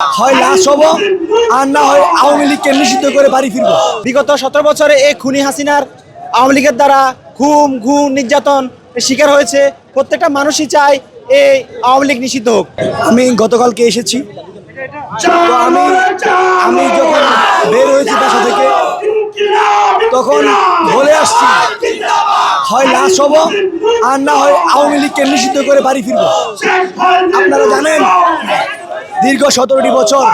হয় লাশ হব আর না হয় আওয়ামী লীগকে নিষিদ্ধ করে বাড়ি ফিরবো। বিগত 17 বছরে এই খুনি হাসিনার আওয়ামী লীগের দ্বারা খুন নির্যাতন শিকার হয়েছে। প্রত্যেকটা মানুষই চায় এই আওয়ামী লীগ নিষিদ্ধ হোক। আমি গতকালকে এসেছি, তো আমি যখন বের হয়েছি বাসা থেকে তখন বলে আসছি হয় লাশ হব আর না হয় আওয়ামী লীগকে নিষিদ্ধ করে বাড়ি ফিরবো। আপনারা জানেন দীর্ঘ 17টি বছর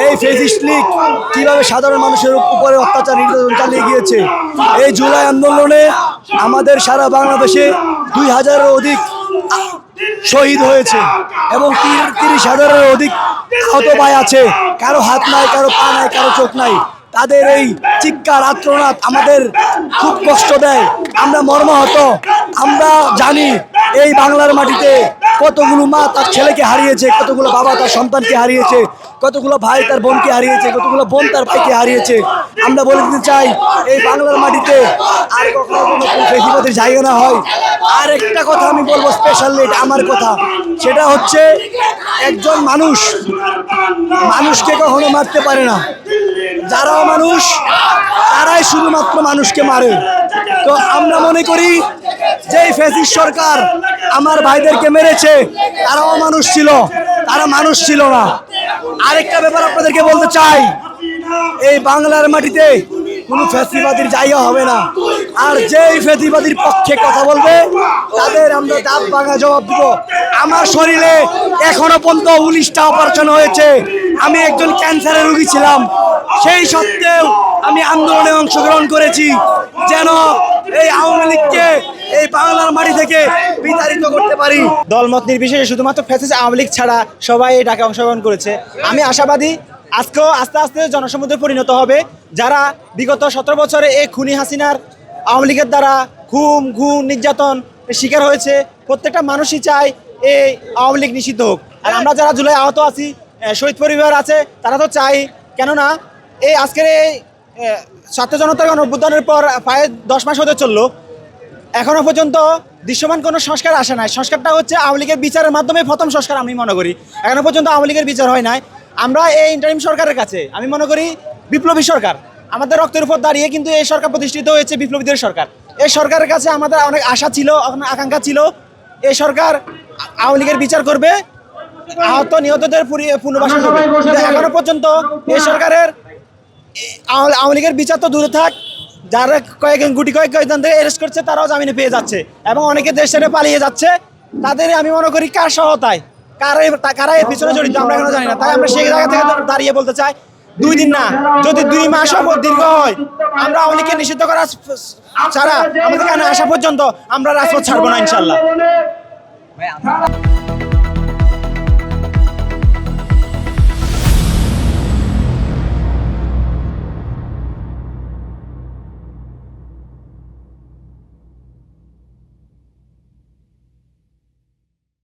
এই ফ্যাসিস্ট লীগ কিভাবে সাধারণ মানুষের উপরে অত্যাচার নির্যাতন চালিয়ে গিয়েছে। এই জুলাই আন্দোলনে আমাদের সারা বাংলাদেশে 2000-এর অধিক শহীদ হয়েছে এবং 30,000-এর অধিক আহত ভাই আছে। কারো হাত নাই, কারো পা নাই, কারো চোখ নাই। তাদের এই চিৎকার আত্মনাদ আমাদের খুব কষ্ট দেয়। আমরা মর্মাহত। আমরা জানি এই বাংলার মাটিতে কতগুলো মা তার ছেলেকে হারিয়েছে, কতগুলো বাবা তার সন্তানকে হারিয়েছে, কতগুলো ভাই তার বোনকে হারিয়েছে, কতগুলো বোন তার ভাইকে হারিয়েছে। আমরা বলে দিতে চাই এই বাংলার মাটিতে আর কখনো কোনো ফেসিবাদের জায়গা না হয়। আর একটা কথা আমি বলবো স্পেশালি, এটা আমার কথা, সেটা হচ্ছে একজন মানুষকে কখনো মারতে পারে না। যারা মানুষ তারাই শুধুমাত্র মানুষকে মারে। তো আমরা মনে করি যে এই ফ্যাসিস্ট সরকার আমার ভাইদেরকে মেরেছে, তারাও মানুষ ছিল, তারা মানুষ ছিল না। আরেকটা ব্যাপার আপনাদেরকে বলতে চাই, এই বাংলার মাটিতে কোনো ফ্যাসিবাদীর জায়গা হবে না। আর যেই ফ্যাসিবাদীর পক্ষে কথা বলবে তাদের আমরা দাঁত ভাঙা জবাব দিব। আমার শরীরে এখনো পর্যন্ত 19টা অপারেশন হয়েছে। আমি একজন ক্যান্সারের রোগী ছিলাম, সেই সত্ত্বেও আমি আন্দোলনে অংশগ্রহণ করেছি যেন এই আওয়ামী লীগকে এই বাংলার মাটি থেকে বিতাড়িত করতে পারি। দলমত নির্বিশেষে শুধুমাত্র ফ্যাসিস্ট আওয়ামী লীগ ছাড়া সবাই এই ডাকে অংশগ্রহণ করেছে। আমি আশাবাদী আজকেও আস্তে আস্তে জনসমুদ্রে পরিণত হবে। যারা বিগত 17 বছরে এই খুনি হাসিনার আওয়ামী লীগের দ্বারা খুন নির্যাতন শিকার হয়েছে, প্রত্যেকটা মানুষই চায় এই আওয়ামী লীগ নিষিদ্ধ হোক। আর আমরা যারা জুলাই আহত আছি, শহীদ পরিবার আছে, তারা তো চাই। কেননা এই আজকের এই ছাত্র জনতার গণঅভ্যুত্থানের পর প্রায় 10 মাস হতে চললো, এখনো পর্যন্ত দৃশ্যমান কোনো সংস্কার আসে নাই। সংস্কারটা হচ্ছে আওয়ামী লীগের বিচারের মাধ্যমে প্রথম সংস্কার আমি মনে করি। এখনো পর্যন্ত আওয়ামী লীগের বিচার হয় নাই। আমরা এই ইন্টারিম সরকারের কাছে আমি মনে করি বিপ্লবী সরকার, আমাদের রক্তের উপর দাঁড়িয়ে কিন্তু এই সরকার প্রতিষ্ঠিত হয়েছে, বিপ্লবীদের সরকার। এই সরকারের কাছে আমাদের অনেক আশা ছিল, আকাঙ্ক্ষা ছিল এই সরকার আওয়ামী লীগের বিচার করবে, আহত নিহতদের পুনর্বাসন করবে। কিন্তু এখনো পর্যন্ত এই সরকারের আওয়ামী লীগের বিচার তো দূরে থাক, যারা কয়েকজন থেকে অ্যারেস্ট করছে তারাও জামিনে পেয়ে যাচ্ছে এবং অনেকে দেশ ছেড়ে পালিয়ে যাচ্ছে। তাদের আমি মনে করি কার সহায়তায়, কারা এর পিছনে জড়িত আমরা এখনো জানি না। তাই আমরা সেই জায়গা থেকে দাঁড়িয়ে বলতে চাই, 2 দিন না, যদি 2 মাসও দীর্ঘ হয়, আমরা আওয়ামী লীগকে নিষিদ্ধ করা ছাড়া আমাদের কানে আসা পর্যন্ত আমরা রাজপথ ছাড়বো না ইনশাল্লাহ।